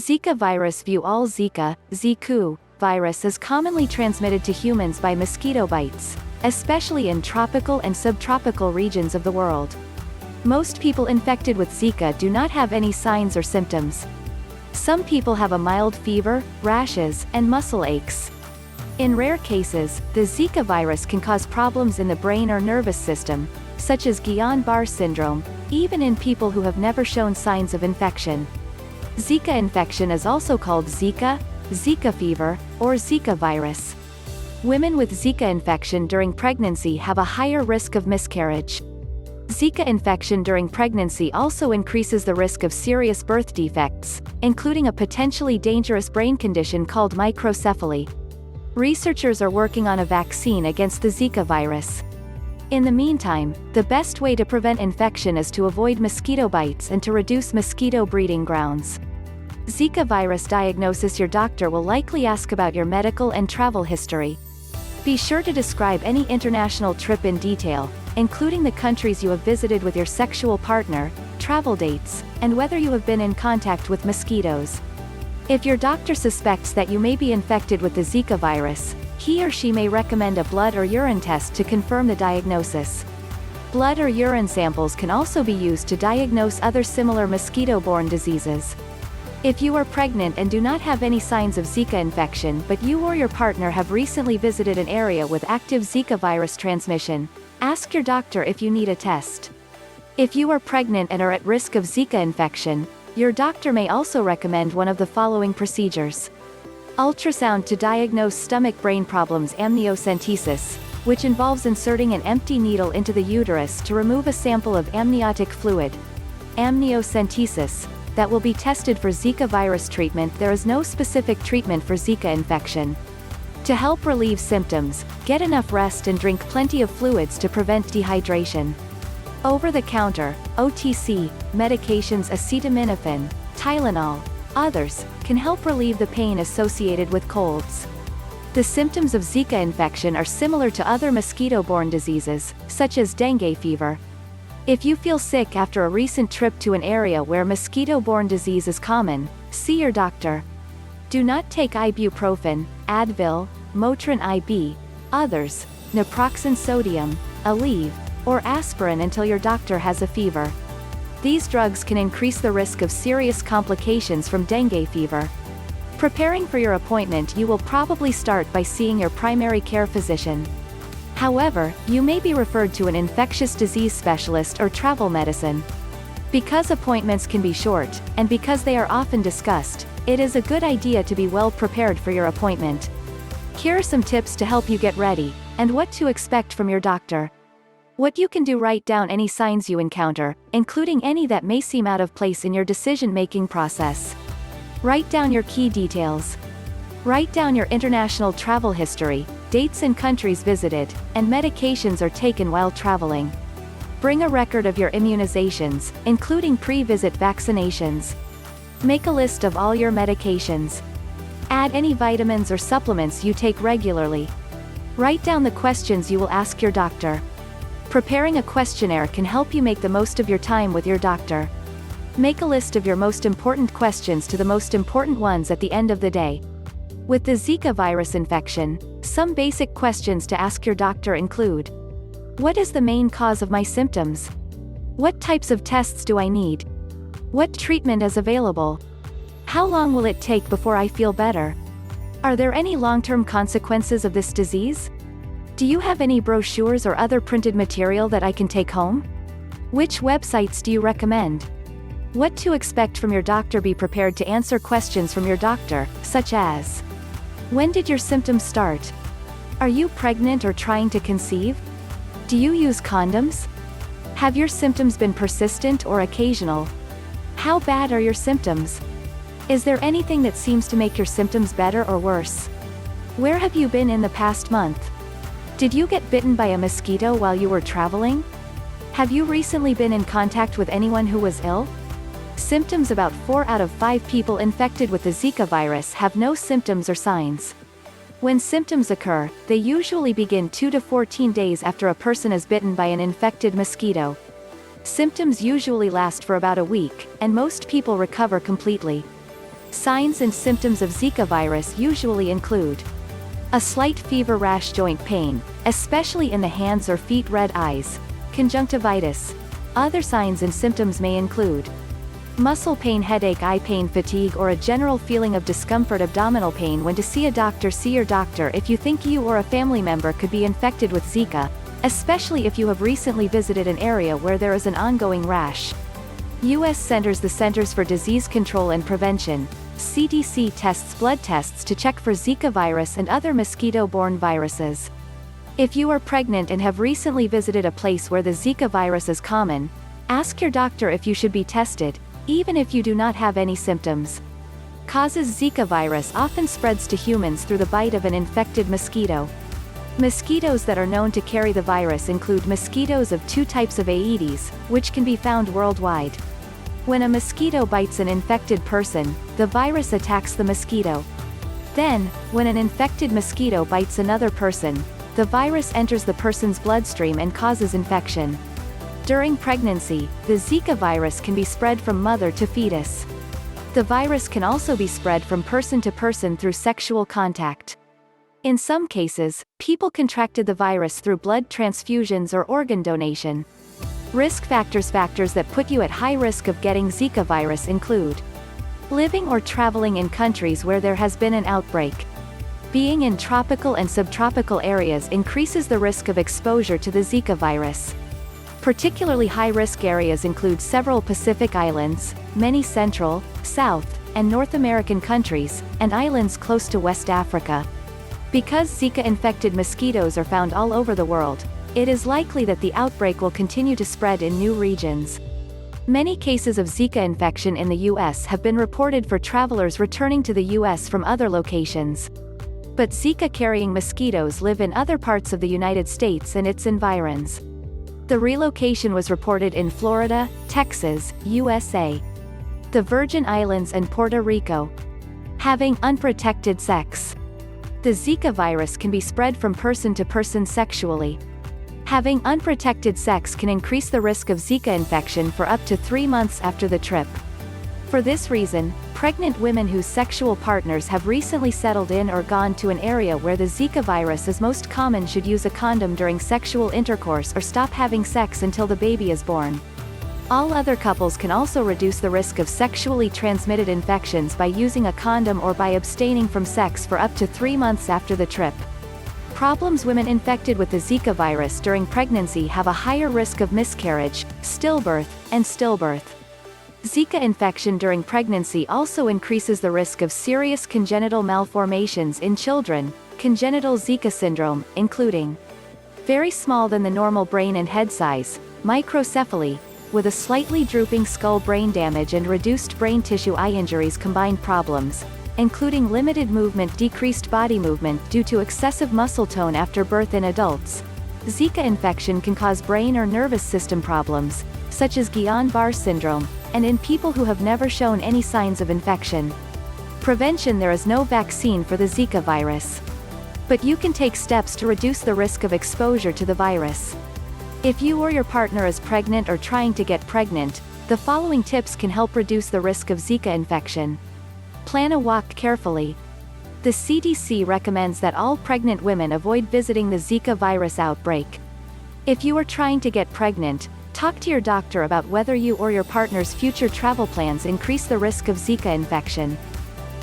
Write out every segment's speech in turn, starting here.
Zika virus. View all. Zika, Zika virus is commonly transmitted to humans by mosquito bites, especially in tropical and subtropical regions of the world. Most people infected with Zika do not have any signs or symptoms. Some people have a mild fever, rashes, and muscle aches. In rare cases, the Zika virus can cause problems in the brain or nervous system, such as Guillain-Barré syndrome, even in people who have never shown signs of infection. Zika infection is also called Zika, Zika fever, or Zika virus. Women with Zika infection during pregnancy have a higher risk of miscarriage. Zika infection during pregnancy also increases the risk of serious birth defects, including a potentially dangerous brain condition called microcephaly. Researchers are working on a vaccine against the Zika virus. In the meantime, the best way to prevent infection is to avoid mosquito bites and to reduce mosquito breeding grounds. Zika virus diagnosis. Your doctor will likely ask about your medical and travel history. Be sure to describe any international trip in detail, including the countries you have visited with your sexual partner, travel dates, and whether you have been in contact with mosquitoes. If your doctor suspects that you may be infected with the Zika virus, he or she may recommend a blood or urine test to confirm the diagnosis. Blood or urine samples can also be used to diagnose other similar mosquito-borne diseases. If you are pregnant and do not have any signs of Zika infection but you or your partner have recently visited an area with active Zika virus transmission, ask your doctor if you need a test. If you are pregnant and are at risk of Zika infection, your doctor may also recommend one of the following procedures. Ultrasound to diagnose stomach-brain problems. Amniocentesis, which involves inserting an empty needle into the uterus to remove a sample of amniotic fluid. Amniocentesis, that will be tested for Zika virus treatment. There is no specific treatment for Zika infection. To help relieve symptoms, get enough rest and drink plenty of fluids to prevent dehydration. Over-the-counter, OTC, medications. Acetaminophen, Tylenol, others, can help relieve the pain associated with colds. The symptoms of Zika infection are similar to other mosquito-borne diseases, such as dengue fever. If you feel sick after a recent trip to an area where mosquito-borne disease is common, see your doctor. Do not take ibuprofen, Advil, Motrin IB, others, naproxen sodium, Aleve, or aspirin until your doctor has a fever. These drugs can increase the risk of serious complications from dengue fever. Preparing for your appointment. You will probably start by seeing your primary care physician. However, you may be referred to an infectious disease specialist or travel medicine. Because appointments can be short, and because they are often discussed, it is a good idea to be well prepared for your appointment. Here are some tips to help you get ready, and what to expect from your doctor. What you can do. Write down any signs you encounter, including any that may seem out of place in your decision-making process. Write down your key details. Write down your international travel history, dates and countries visited, and medications are taken while traveling. Bring a record of your immunizations, including pre-visit vaccinations. Make a list of all your medications. Add any vitamins or supplements you take regularly. Write down the questions you will ask your doctor. Preparing a questionnaire can help you make the most of your time with your doctor. Make a list of your most important questions to the most important ones at the end of the day. With the Zika virus infection, some basic questions to ask your doctor include: what is the main cause of my symptoms? What types of tests do I need? What treatment is available? How long will it take before I feel better? Are there any long-term consequences of this disease? Do you have any brochures or other printed material that I can take home? Which websites do you recommend? What to expect from your doctor. Be prepared to answer questions from your doctor, such as: when did your symptoms start? Are you pregnant or trying to conceive? Do you use condoms? Have your symptoms been persistent or occasional? How bad are your symptoms? Is there anything that seems to make your symptoms better or worse? Where have you been in the past month? Did you get bitten by a mosquito while you were traveling? Have you recently been in contact with anyone who was ill? Symptoms. About 4 out of 5 people infected with the Zika virus have no symptoms or signs. When symptoms occur, they usually begin 2 to 14 days after a person is bitten by an infected mosquito. Symptoms usually last for about a week, and most people recover completely. Signs and symptoms of Zika virus usually include a slight fever, rash, joint pain, especially in the hands or feet, red eyes, conjunctivitis. Other signs and symptoms may include muscle pain, headache, eye pain, fatigue, or a general feeling of discomfort, abdominal pain. When to see a doctor: see your doctor if you think you or a family member could be infected with Zika, especially if you have recently visited an area where there is an ongoing rash. U.S. The Centers for Disease Control and Prevention, CDC, tests blood tests to check for Zika virus and other mosquito-borne viruses. If you are pregnant and have recently visited a place where the Zika virus is common, ask your doctor if you should be tested, even if you do not have any symptoms. Causes: Zika virus often spreads to humans through the bite of an infected mosquito. Mosquitoes that are known to carry the virus include mosquitoes of two types of Aedes, which can be found worldwide. When a mosquito bites an infected person, the virus attacks the mosquito. Then, when an infected mosquito bites another person, the virus enters the person's bloodstream and causes infection. During pregnancy, the Zika virus can be spread from mother to fetus. The virus can also be spread from person to person through sexual contact. In some cases, people contracted the virus through blood transfusions or organ donation. Risk factors: factors that put you at high risk of getting Zika virus include living or traveling in countries where there has been an outbreak. Being in tropical and subtropical areas increases the risk of exposure to the Zika virus. Particularly high-risk areas include several Pacific islands, many Central, South, and North American countries, and islands close to West Africa. Because Zika-infected mosquitoes are found all over the world, it is likely that the outbreak will continue to spread in new regions. Many cases of Zika infection in the U.S. have been reported for travelers returning to the U.S. from other locations. But Zika-carrying mosquitoes live in other parts of the United States and its environs. The relocation was reported in Florida, Texas, USA, the Virgin Islands, and Puerto Rico. Having unprotected sex. The Zika virus can be spread from person to person sexually. Having unprotected sex can increase the risk of Zika infection for up to 3 months after the trip. For this reason, pregnant women whose sexual partners have recently settled in or gone to an area where the Zika virus is most common should use a condom during sexual intercourse or stop having sex until the baby is born. All other couples can also reduce the risk of sexually transmitted infections by using a condom or by abstaining from sex for up to 3 months after the trip. Problems: women infected with the Zika virus during pregnancy have a higher risk of miscarriage, stillbirth, and stillbirth. Zika infection during pregnancy also increases the risk of serious congenital malformations in children, congenital Zika syndrome, including very small than the normal brain and head size, microcephaly, with a slightly drooping skull, brain damage, and reduced brain tissue, eye injuries, combined problems, including limited movement, decreased body movement due to excessive muscle tone after birth in adults. Zika infection can cause brain or nervous system problems, such as Guillain-Barré syndrome, and in people who have never shown any signs of infection. Prevention: there is no vaccine for the Zika virus. But you can take steps to reduce the risk of exposure to the virus. If you or your partner is pregnant or trying to get pregnant, the following tips can help reduce the risk of Zika infection. Plan a walk carefully. The CDC recommends that all pregnant women avoid visiting the Zika virus outbreak. If you are trying to get pregnant, talk to your doctor about whether you or your partner's future travel plans increase the risk of Zika infection.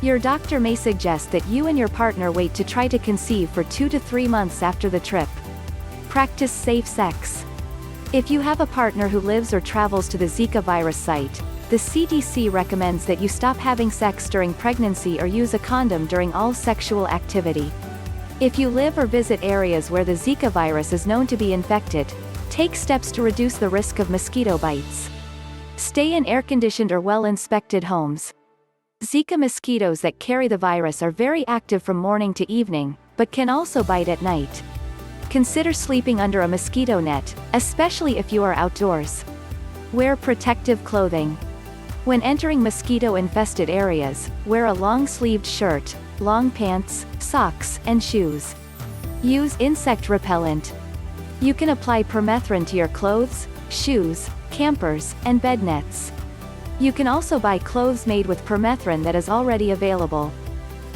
Your doctor may suggest that you and your partner wait to try to conceive for 2 to 3 months after the trip. Practice safe sex. If you have a partner who lives or travels to the Zika virus site, the CDC recommends that you stop having sex during pregnancy or use a condom during all sexual activity. If you live or visit areas where the Zika virus is known to be infected, take steps to reduce the risk of mosquito bites. Stay in air-conditioned or well-inspected homes. Zika mosquitoes that carry the virus are very active from morning to evening, but can also bite at night. Consider sleeping under a mosquito net, especially if you are outdoors. Wear protective clothing. When entering mosquito-infested areas, wear a long-sleeved shirt, long pants, socks, and shoes. Use insect repellent. You can apply permethrin to your clothes, shoes, campers, and bed nets. You can also buy clothes made with permethrin that is already available.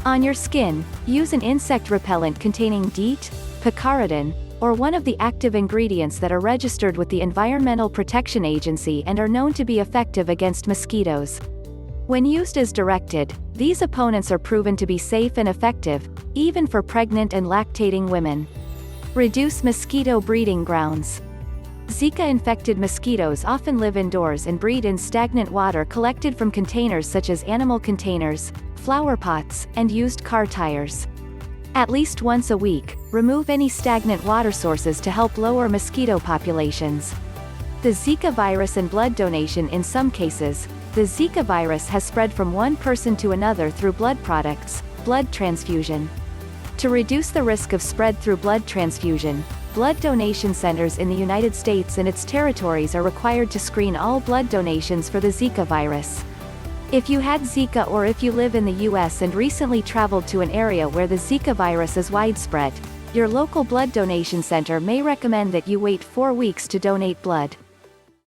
On your skin, use an insect repellent containing DEET, picaridin, or one of the active ingredients that are registered with the Environmental Protection Agency and are known to be effective against mosquitoes. When used as directed, these opponents are proven to be safe and effective, even for pregnant and lactating women. Reduce mosquito breeding grounds. Zika-infected mosquitoes often live indoors and breed in stagnant water collected from containers such as animal containers, flower pots, and used car tires. At least once a week, remove any stagnant water sources to help lower mosquito populations. The Zika virus and blood donation. In some cases, the Zika virus has spread from one person to another through blood products, blood transfusion. To reduce the risk of spread through blood transfusion, blood donation centers in the United States and its territories are required to screen all blood donations for the Zika virus. If you had Zika or if you live in the US and recently traveled to an area where the Zika virus is widespread, your local blood donation center may recommend that you wait 4 weeks to donate blood.